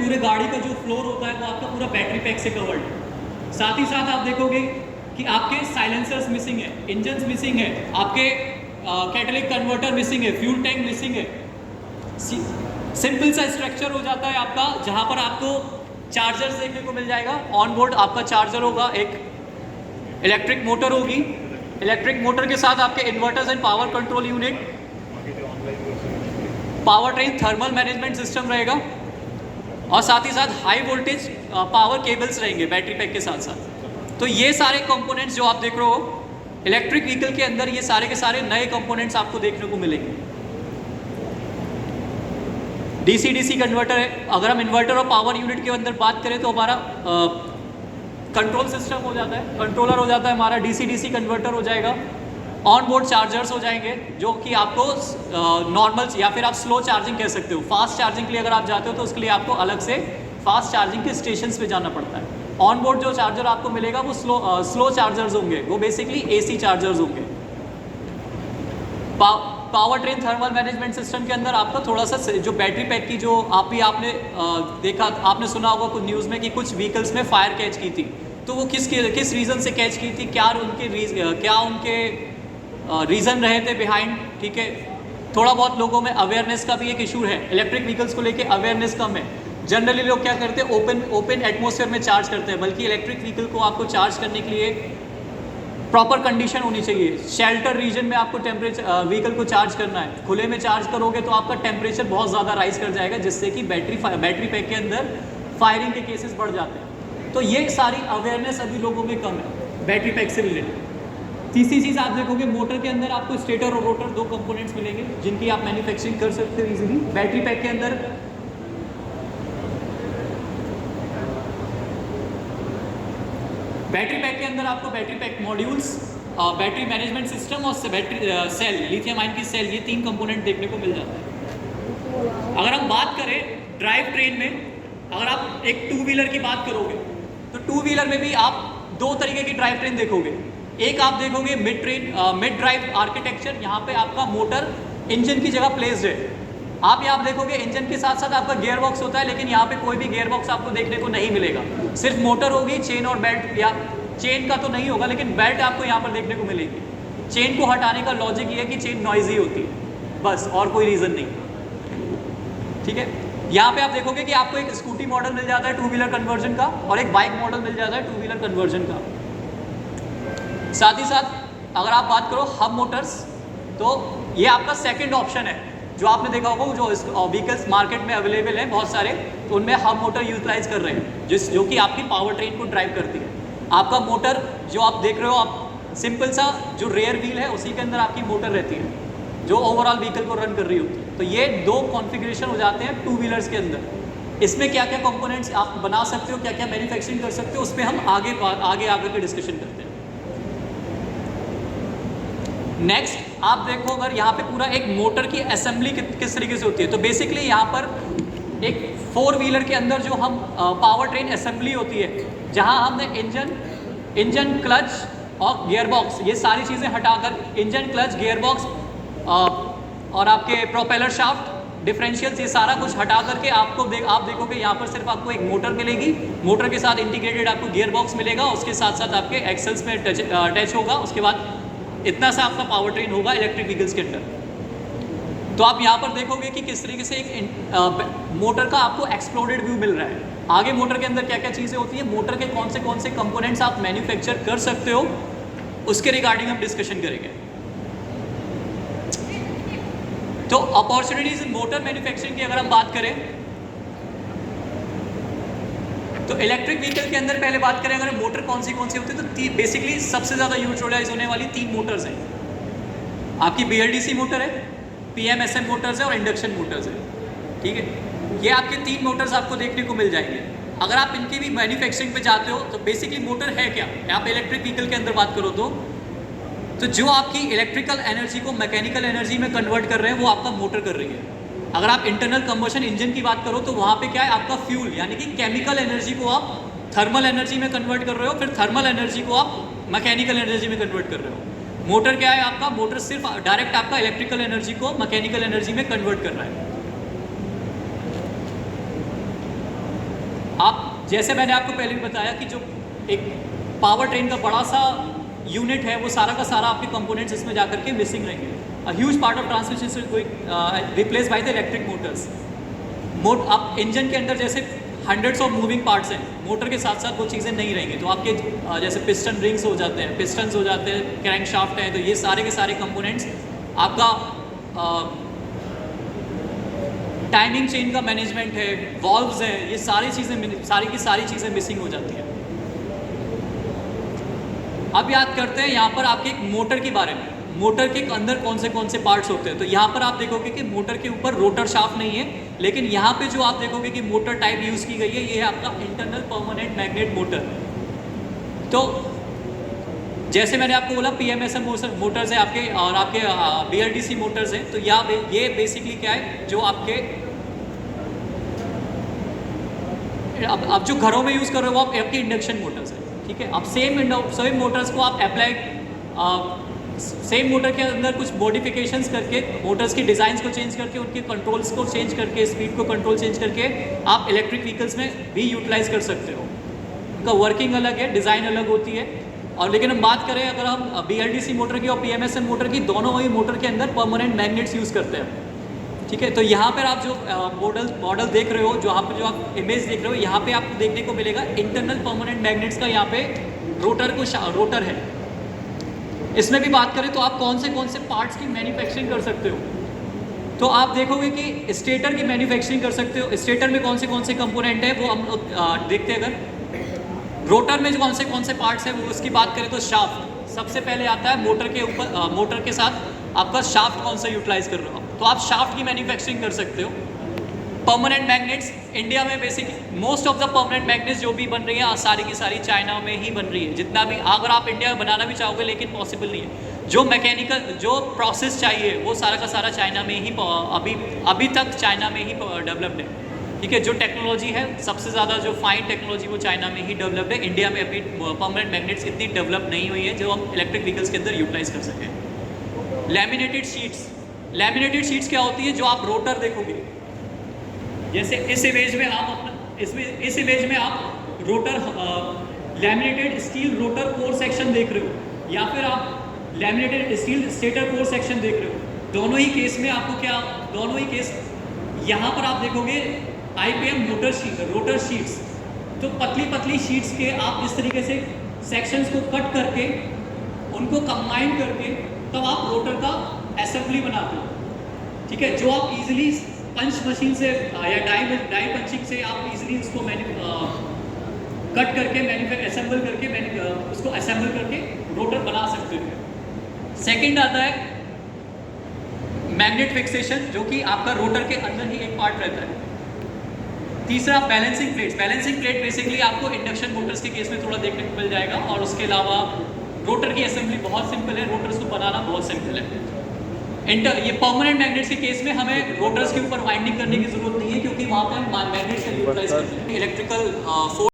पूरे गाड़ी का जो फ्लोर होता है वो आपका पूरा बैटरी पैक से कवर्ड है। साथ ही साथ आप देखोगे कि आपके साइलेंसर्स मिसिंग है, इंजन्स मिसिंग है, आपके कैटलिक कन्वर्टर मिसिंग है, फ्यूल टैंक मिसिंग है। सिंपल सा स्ट्रक्चर हो जाता है आपका, जहाँ पर आपको चार्जर्स देखने को मिल जाएगा। ऑन बोर्ड आपका चार्जर होगा, एक इलेक्ट्रिक मोटर होगी, इलेक्ट्रिक मोटर के साथ आपके inverters and power control unit, power train thermal management system रहेगा, और साथ ही साथ हाई वोल्टेज पावर केबल्स रहेंगे बैटरी पैक के साथ साथ। तो ये सारे कंपोनेंट्स जो आप देख रहे हो इलेक्ट्रिक व्हीकल के अंदर, ये सारे के सारे नए कंपोनेंट्स आपको देखने को मिलेंगे। डीसी डीसी कन्वर्टर है। अगर हम इन्वर्टर और पावर यूनिट के अंदर बात करें तो हमारा कंट्रोल सिस्टम हो जाता है, कंट्रोलर हो जाता है हमारा, डीसी डीसी कन्वर्टर हो जाएगा, ऑन बोर्ड चार्जर्स हो जाएंगे जो कि आपको नॉर्मल या फिर आप स्लो चार्जिंग कह सकते हो। फास्ट चार्जिंग के लिए अगर आप जाते हो तो उसके लिए आपको अलग से फास्ट चार्जिंग के स्टेशंस पे जाना पड़ता है। ऑन बोर्ड जो चार्जर आपको मिलेगा वो स्लो चार्जर्स होंगे, वो बेसिकली एसी चार्जर्स होंगे। Power train thermal management system के अंदर आपका थोड़ा सा जो बैटरी पैक की जो आपने देखा, आपने सुना होगा कुछ न्यूज़ में कि कुछ व्हीकल्स में फायर कैच की थी, तो वो किस रीज़न से कैच की थी, क्या उनके रीज़न रहे थे बिहाइंड, ठीक है। थोड़ा बहुत लोगों में अवेयरनेस का भी एक इशू है, इलेक्ट्रिक व्हीकल्स को लेके अवेयरनेस कम है। जनरली लोग क्या करते हैं, ओपन एटमॉस्फेयर में चार्ज करते हैं, बल्कि इलेक्ट्रिक व्हीकल को आपको चार्ज करने के लिए प्रॉपर कंडीशन होनी चाहिए। शेल्टर रीजन में आपको व्हीकल को चार्ज करना है। खुले में चार्ज करोगे तो आपका टेम्परेचर बहुत ज़्यादा राइज कर जाएगा, जिससे कि बैटरी पैक के अंदर फायरिंग के केसेस बढ़ जाते हैं। तो ये सारी अवेयरनेस अभी लोगों में कम है बैटरी पैक से रिलेटेड। तीसरी चीज़ आप देखोगे, मोटर के अंदर आपको स्टेटर और रोटर दो कंपोनेंट्स मिलेंगे जिनकी आप मैन्युफैक्चरिंग कर सकते हो इजीली। बैटरी पैक के अंदर आपको battery pack modules, battery management system और बैटरी सेल, लिथियम आयन की सेल, ये तीन कंपोनेंट देखने को मिल जाता है। अगर हम बात करें ड्राइव ट्रेन में, अगर आप एक टू व्हीलर की बात करोगे तो टू व्हीलर में भी आप दो तरीके की ड्राइव ट्रेन देखोगे। एक आप देखोगे मिड ड्राइव आर्किटेक्चर, यहाँ पे आपका मोटर इंजन की जगह प्लेस्ड है। आप यहाँ देखोगे इंजन के साथ साथ आपका गियर बॉक्स होता है, लेकिन यहाँ पे कोई भी गियर बॉक्स आपको देखने को नहीं मिलेगा, सिर्फ मोटर होगी, चेन और बेल्ट, या चेन का तो नहीं होगा लेकिन बेल्ट आपको यहाँ पर देखने को मिलेगी। चेन को हटाने का लॉजिक ये है कि चेन नॉइजी होती है, बस, और कोई रीज़न नहीं, ठीक है। यहाँ पे आप देखोगे कि आपको एक स्कूटी मॉडल मिल जाता है टू व्हीलर कन्वर्जन का, और एक बाइक मॉडल मिल जाता है टू व्हीलर कन्वर्जन का। साथ ही साथ अगर आप बात करो हब मोटर्स, तो ये आपका सेकंड ऑप्शन है। जो आपने देखा होगा जो व्हीकल्स मार्केट में अवेलेबल हैं बहुत सारे, तो उनमें हब मोटर यूटिलाइज कर रहे हैं, जो कि आपकी पावर ट्रेन को ड्राइव करती है। आपका मोटर जो आप देख रहे हो, आप सिंपल सा जो रेयर व्हील है उसी के अंदर आपकी मोटर रहती है जो ओवरऑल व्हीकल को रन कर रही होती है। तो ये दो कॉन्फ़िगरेशन हो जाते हैं टू व्हीलर्स के अंदर। इसमें क्या क्या कंपोनेंट्स आप बना सकते हो, क्या क्या मैन्युफैक्चरिंग कर सकते हो, उस पर हम आगे के डिस्कशन करते हैं। नेक्स्ट आप देखो, अगर यहाँ पे पूरा एक मोटर की असेंबली किस तरीके से होती है, तो बेसिकली यहाँ पर एक फोर व्हीलर के अंदर जो हम पावर ट्रेन असेंबली होती है, जहाँ हमने इंजन क्लच और गियर बॉक्स, ये सारी चीज़ें हटाकर इंजन क्लच गियर बॉक्स और आपके प्रोपेलर शाफ्ट डिफरेंशियल्स, ये सारा कुछ हटा करके आप देखोगे यहाँ पर सिर्फ आपको एक मोटर मिलेगी। मोटर के साथ इंटीग्रेटेड आपको गियर बॉक्स मिलेगा, उसके साथ साथ आपके एक्सेल्स में अटैच होगा। उसके बाद इतना सा आपका पावर ट्रेन होगा इलेक्ट्रिक व्हीकल्स के अंदर। तो आप यहाँ पर देखोगे कि किस तरीके से एक मोटर का आपको एक्सप्लोडेड व्यू मिल रहा है। आगे मोटर के अंदर क्या क्या चीज़ें होती है, मोटर के कौन से कंपोनेंट्स आप मैन्युफैक्चर कर सकते हो, उसके रिगार्डिंग हम डिस्कशन करेंगे। तो अपॉर्चुनिटीज इन मोटर मैन्युफैक्चरिंग की अगर हम बात करें, तो इलेक्ट्रिक व्हीकल के अंदर पहले बात करें अगर मोटर कौन सी होती है, तो बेसिकली सबसे ज़्यादा यूटिलाइज होने वाली तीन मोटर्स हैं। आपकी BLDC मोटर है, PMSM मोटर्स है और इंडक्शन मोटर्स है, ठीक है। ये आपके तीन मोटर्स आपको देखने को मिल जाएंगे। अगर आप इनकी भी मैन्युफैक्चरिंग पे जाते हो तो बेसिकली मोटर है क्या, आप इलेक्ट्रिक व्हीकल के अंदर बात करो तो जो आपकी इलेक्ट्रिकल एनर्जी को मैकेनिकल एनर्जी में कन्वर्ट कर रहे हैं वो आपका मोटर कर रही है। अगर आप इंटरनल कंबशन इंजन की बात करो तो वहाँ पे क्या है, आपका फ्यूल यानी कि केमिकल एनर्जी को आप थर्मल एनर्जी में कन्वर्ट कर रहे हो, फिर थर्मल एनर्जी को आप मैकेनिकल एनर्जी में कन्वर्ट कर रहे हो। मोटर क्या है आपका, मोटर सिर्फ डायरेक्ट आपका इलेक्ट्रिकल एनर्जी को मैकेनिकल एनर्जी में कन्वर्ट कर रहा है। आप जैसे मैंने आपको पहले भी बताया कि जो एक पावर ट्रेन का बड़ा सा यूनिट है वो सारा का सारा आपके कंपोनेंट्स इसमें जाकर के मिसिंग रहेंगे। A huge part of transmission is going replace by the electric Motors. आप इंजन के अंदर जैसे हंड्रेड्स ऑफ मूविंग पार्ट्स हैं, मोटर के साथ साथ वो चीज़ें नहीं रहेंगी, तो आपके जैसे पिस्टन रिंग्स हो जाते हैं, पिस्टन्स हो जाते हैं, क्रैंक शाफ्ट है, तो ये सारे के सारे कंपोनेंट्स आपका टाइमिंग चेन का मैनेजमेंट है, वॉल्व्स हैं, ये सारी चीज़ें मिसिंग हो जाती हैं। अब याद करते हैं यहाँ पर आपके एक मोटर के बारे में, मोटर के अंदर कौन से पार्ट्स होते हैं। तो यहाँ पर आप देखोगे कि मोटर के ऊपर रोटर शाफ्ट नहीं है, लेकिन यहाँ पे जो आप देखोगे कि मोटर टाइप यूज़ की गई है, ये है आपका इंटरनल परमानेंट मैग्नेट मोटर। तो जैसे मैंने आपको बोला PMSM मोटर्स है आपके, और आपके BLDC मोटर्स हैं, तो ये बेसिकली क्या है, जो आपके अब जो घरों में यूज़ कर रहे हो वो आपके इंडक्शन मोटर्स है, ठीक है। अब सेम मोटर्स को आप सेम मोटर के अंदर कुछ मॉडिफिकेशंस करके, मोटर्स की डिज़ाइंस को चेंज करके, उनके कंट्रोल्स को चेंज करके, स्पीड को कंट्रोल चेंज करके आप इलेक्ट्रिक व्हीकल्स में भी यूटिलाइज कर सकते हो। उनका वर्किंग अलग है, डिज़ाइन अलग होती है। और लेकिन हम बात करें अगर हम BLDC मोटर की और PMSM मोटर की, दोनों ही मोटर के अंदर परमानेंट मैग्नेट्स यूज़ करते हैं, ठीक है। तो यहाँ पर आप जो मॉडल देख रहे हो, जो आप इमेज देख रहे हो, यहाँ पे आपको देखने को मिलेगा इंटरनल परमानेंट मैग्नेट्स का यहाँ पे रोटर है। इसमें भी बात करें तो आप कौन से पार्ट्स की मैन्युफैक्चरिंग कर सकते हो, तो आप देखोगे कि स्टेटर की मैन्युफैक्चरिंग कर सकते हो। स्टेटर में कौन से कंपोनेंट है वो हम देखते हैं। अगर रोटर में जो कौन से पार्ट्स हैं वो उसकी बात करें तो शाफ्ट सबसे पहले आता है। मोटर के साथ आपका शाफ्ट कौन सा यूटिलाइज कर रहे हो, तो आप शाफ्ट की मैन्युफैक्चरिंग कर सकते हो। परमानेंट मैग्नेट्स इंडिया में basically most of the permanent magnets जो भी बन रही है सारी की सारी चाइना में ही बन रही है। जितना भी अगर आप इंडिया में बनाना भी चाहोगे, लेकिन पॉसिबल नहीं है। जो मैकेनिकल जो प्रोसेस चाहिए वो सारा का सारा चाइना में ही अभी तक चाइना में ही डेवलप्ड है, ठीक है। जो टेक्नोलॉजी है सबसे ज़्यादा जो फाइन टेक्नोलॉजी वो चाइना में ही डेवलप्ड है। इंडिया में अभी परमानेंट मैग्नेट्स इतनी डेवलप नहीं हुई है जो हम इलेक्ट्रिक व्हीकल्स के अंदर यूटिलाइज कर सकें। लैमिनेटेड शीट्स क्या होती है, जो आप रोटर देखोगे, जैसे इस इमेज में आप rotor laminated steel rotor core section देख रहे हो, या फिर आप laminated steel stator core section देख रहे हो। दोनों ही केस में आपको यहाँ पर आप देखोगे IPM रोटर शीट्स। तो पतली शीट्स के आप इस तरीके से सेक्शंस को कट करके उनको कंबाइन करके तब आप रोटर का असेंबली बनाते हो, ठीक है। जो आप इजीली पंच मशीन से या डाई पंचिंग से आप इजीली उसको कट करके असेंबल करके उसको असेंबल करके रोटर बना सकते हो। सेकंड आता है मैग्नेट फिक्सेशन, जो कि आपका रोटर के अंदर ही एक पार्ट रहता है। तीसरा बैलेंसिंग प्लेट बेसिकली आपको इंडक्शन मोटर्स के केस में थोड़ा देखने को मिल जाएगा। और उसके अलावा रोटर की असेंबली बहुत सिंपल है, रोटर्स को बनाना बहुत सिंपल है। ये परमानेंट मैग्नेट्स के केस में हमें रोटर्स के ऊपर वाइंडिंग करने की जरूरत नहीं है, क्योंकि वहाँ पर हम मैग्नेट्स का यूटिलाइज करते हैं। इलेक्ट्रिकल